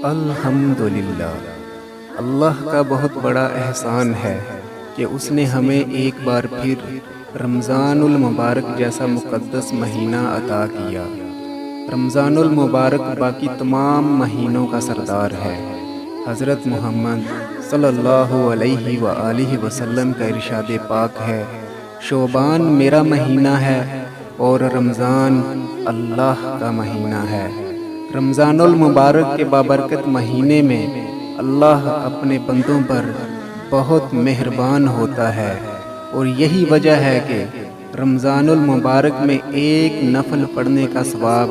الحمدللہ، اللہ کا بہت بڑا احسان ہے کہ اس نے ہمیں ایک بار پھر رمضان المبارک جیسا مقدس مہینہ عطا کیا۔ رمضان المبارک باقی تمام مہینوں کا سردار ہے۔ حضرت محمد صلی اللہ علیہ وآلہ وسلم کا ارشاد پاک ہے، شعبان میرا مہینہ ہے اور رمضان اللہ کا مہینہ ہے۔ رمضان المبارک کے بابرکت مہینے میں اللہ اپنے بندوں پر بہت مہربان ہوتا ہے، اور یہی وجہ ہے کہ رمضان المبارک میں ایک نفل پڑھنے کا ثواب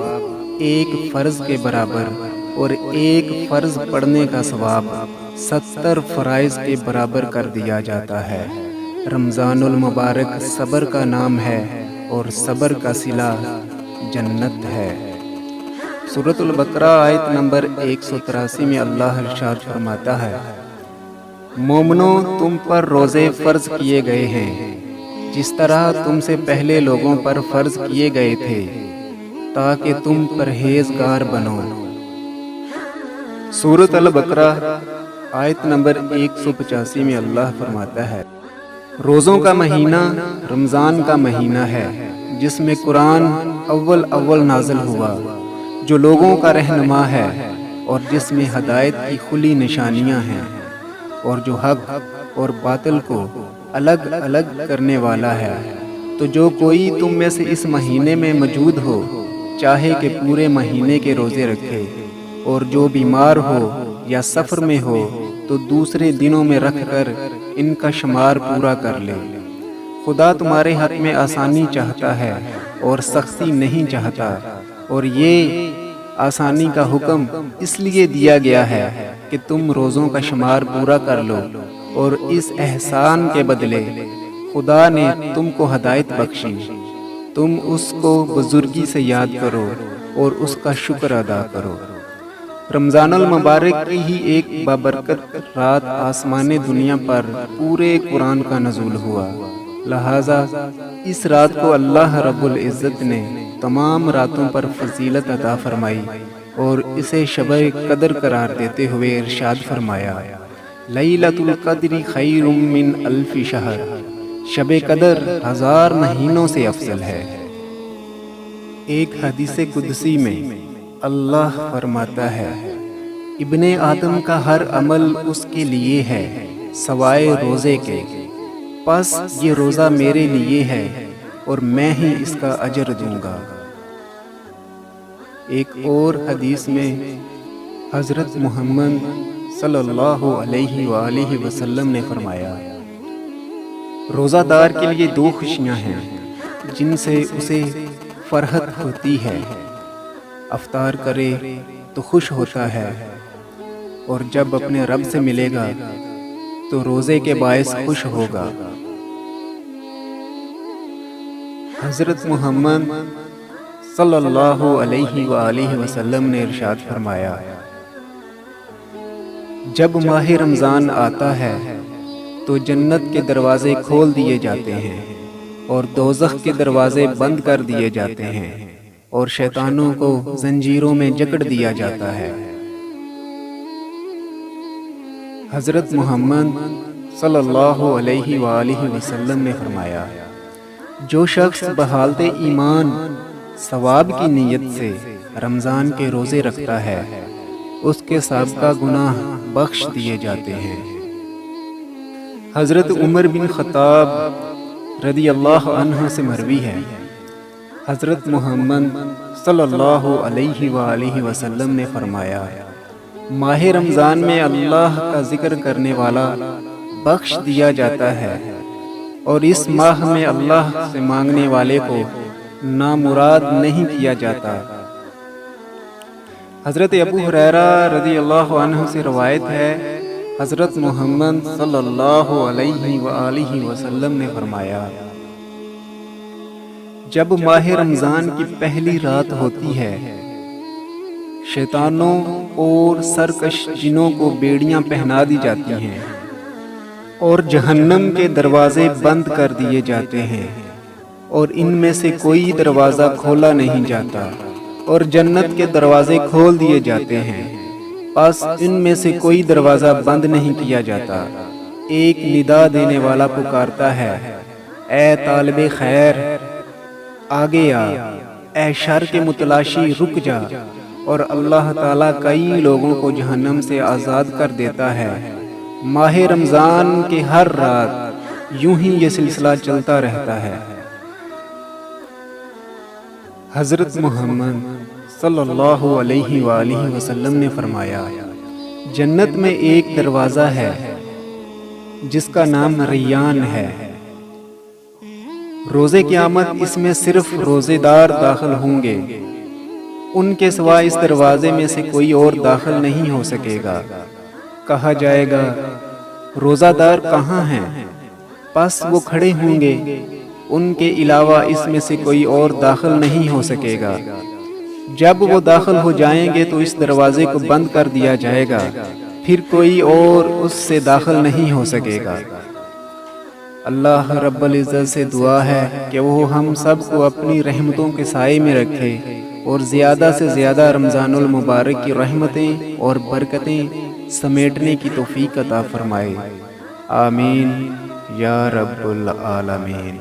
ایک فرض کے برابر اور ایک فرض پڑھنے کا ثواب 70 فرائض کے برابر کر دیا جاتا ہے۔ رمضان المبارک صبر کا نام ہے اور صبر کا صلہ جنت ہے۔ سورۃ البقرہ آیت نمبر 183 میں اللہ ارشاد فرماتا ہے، مومنو تم پر روزے فرض کیے گئے ہیں جس طرح تم سے پہلے لوگوں پر فرض کیے گئے تھے تاکہ تم پرہیزگار بنو۔ سورۃ البقرہ آیت نمبر 185 میں اللہ فرماتا ہے، روزوں کا مہینہ رمضان کا مہینہ ہے جس میں قرآن اول نازل ہوا، جو لوگوں کا رہنما ہے اور جس میں ہدایت کی کھلی نشانیاں ہیں، اور جو حق اور باطل کو الگ الگ کرنے والا ہے۔ تو جو کوئی تم میں سے اس مہینے میں موجود ہو چاہے کہ پورے مہینے کے روزے رکھے، اور جو بیمار ہو یا سفر میں ہو تو دوسرے دنوں میں رکھ کر ان کا شمار پورا کر لے۔ خدا تمہارے حق میں آسانی چاہتا ہے اور سختی نہیں چاہتا، اور یہ آسانی کا حکم اس لیے دیا گیا ہے کہ تم روزوں کا شمار پورا کر لو، اور اس احسان کے بدلے خدا نے تم کو ہدایت بخشی، تم اس کو بزرگی سے یاد کرو اور اس کا شکر ادا کرو۔ رمضان المبارک کی ہی ایک بابرکت رات آسمان دنیا پر پورے قرآن کا نزول ہوا، لہٰذا اس رات کو اللہ رب العزت نے تمام راتوں پر فضیلت عطا فرمائی اور اسے شب قدر قرار دیتے ہوئے ارشاد فرمایا، لیلۃ القدر خیر من الف شہر، شب قدر 1000 مہینوں سے افضل ہے۔ ایک حدیث قدسی میں اللہ فرماتا ہے، ابن آدم کا ہر عمل اس کے لیے ہے سوائے روزے کے، پس یہ روزہ میرے لیے ہے اور میں ہی اس کا اجر دوں گا۔ ایک اور حدیث میں حضرت محمد صلی اللہ علیہ وآلہ وسلم نے فرمایا، روزہ دار کے لیے 2 خوشیاں ہیں جن سے اسے فرحت ہوتی ہے، افطار کرے تو خوش ہوتا ہے، اور جب اپنے رب سے ملے گا تو روزے کے باعث خوش ہوگا۔ حضرت محمد صلی اللہ علیہ وآلہ وسلم نے ارشاد فرمایا، جب ماہ رمضان آتا ہے تو جنت کے دروازے کھول دیے جاتے ہیں اور دوزخ کے دروازے بند کر دیے جاتے ہیں، اور شیطانوں کو زنجیروں میں جکڑ دیا جاتا ہے۔ حضرت محمد صلی اللہ علیہ وآلہ وسلم نے فرمایا، جو شخص بحالت ایمان ثواب کی نیت سے رمضان کے روزے رکھتا ہے اس کے سابقہ گناہ بخش دیے جاتے ہیں۔ حضرت عمر بن خطاب رضی اللہ عنہ سے مروی ہے، حضرت محمد صلی اللہ علیہ وآلہ وسلم نے فرمایا، ماہ رمضان میں اللہ کا ذکر کرنے والا بخش دیا جاتا ہے، اور اس ماہ میں اللہ سے مانگنے والے کو نامراد نہیں کیا جاتا۔ حضرت ابو ہریرہ رضی اللہ عنہ سے روایت ہے، حضرت محمد صلی اللہ علیہ وآلہ وسلم نے فرمایا، جب ماہ رمضان کی پہلی رات ہوتی ہے شیطانوں اور سرکش جنوں کو بیڑیاں پہنا دی جاتی ہیں اور جہنم کے دروازے بند کر دیے جاتے ہیں، اور ان میں سے کوئی دروازہ کھولا نہیں جاتا اور جنت کے دروازے کھول دیے جاتے ہیں، پس ان میں سے کوئی دروازہ بند نہیں کیا جاتا۔ ایک ندا دینے والا پکارتا ہے، اے طالب خیر آگے آ، اے شر کے متلاشی رک جا، اور اللہ تعالیٰ کئی لوگوں کو جہنم سے آزاد کر دیتا ہے۔ ماہ رمضان کے ہر رات یوں ہی یہ سلسلہ چلتا رہتا ہے۔ حضرت محمد صلی اللہ علیہ وآلہ وسلم نے فرمایا، جنت میں ایک دروازہ ہے جس کا نام ریان ہے۔ روز قیامت اس میں صرف روزے دار داخل ہوں گے، ان کے سوا اس دروازے میں سے کوئی اور داخل نہیں ہو سکے گا۔ کہا جائے گا، روزہ دار کہاں ہیں؟ پس وہ کھڑے ہوں گے، ان کے علاوہ اس میں سے کوئی اور داخل نہیں ہو سکے گا۔ جب وہ داخل ہو جائیں گے تو اس دروازے کو بند کر دیا جائے گا، پھر کوئی اور اس سے داخل نہیں ہو سکے گا۔ اللہ رب العزت سے دعا ہے کہ وہ ہم سب کو اپنی رحمتوں کے سائے میں رکھے اور زیادہ سے زیادہ رمضان المبارک کی رحمتیں اور برکتیں سمیٹنے کی توفیق عطا فرمائے۔ آمین یا رب العالمین۔